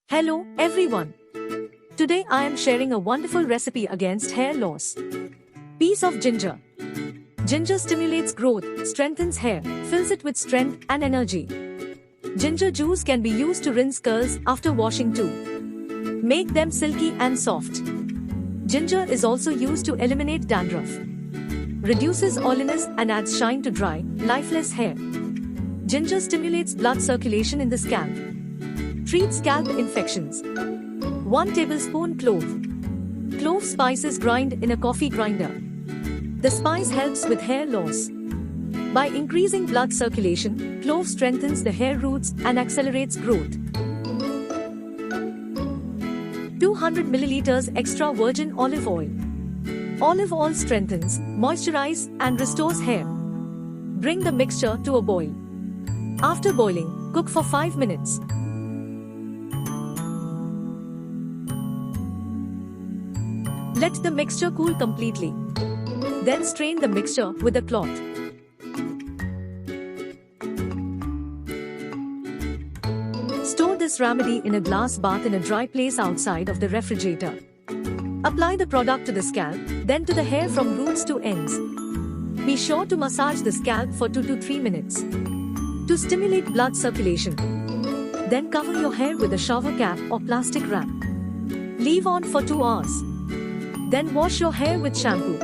Hello, everyone. Today I am sharing a wonderful recipe against hair loss. Piece of ginger. Ginger stimulates growth, strengthens hair, fills it with strength and energy. Ginger juice can be used to rinse curls after washing too. Make them silky and soft. Ginger is also used to eliminate dandruff. Reduces oiliness and adds shine to dry, lifeless hair. Ginger stimulates blood circulation in the scalp. Treats scalp infections. 1 tablespoon clove. Clove spices grind in a coffee grinder. The spice helps with hair loss. By increasing blood circulation, clove strengthens the hair roots and accelerates growth. 200 milliliters extra virgin olive oil. Olive oil strengthens, moisturizes, and restores hair. Bring the mixture to a boil. After boiling, cook for 5 minutes. Let the mixture cool completely. Then strain the mixture with a cloth. Store this remedy in a glass bath in a dry place outside of the refrigerator. Apply the product to the scalp, then to the hair from roots to ends. Be sure to massage the scalp for 2 to 3 minutes to stimulate blood circulation. Then cover your hair with a shower cap or plastic wrap. Leave on for 2 hours. Then wash your hair with shampoo.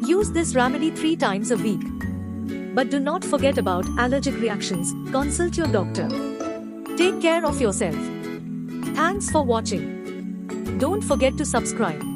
Use this remedy 3 times a week. But do not forget about allergic reactions. Consult your doctor. Take care of yourself. Thanks for watching. Don't forget to subscribe.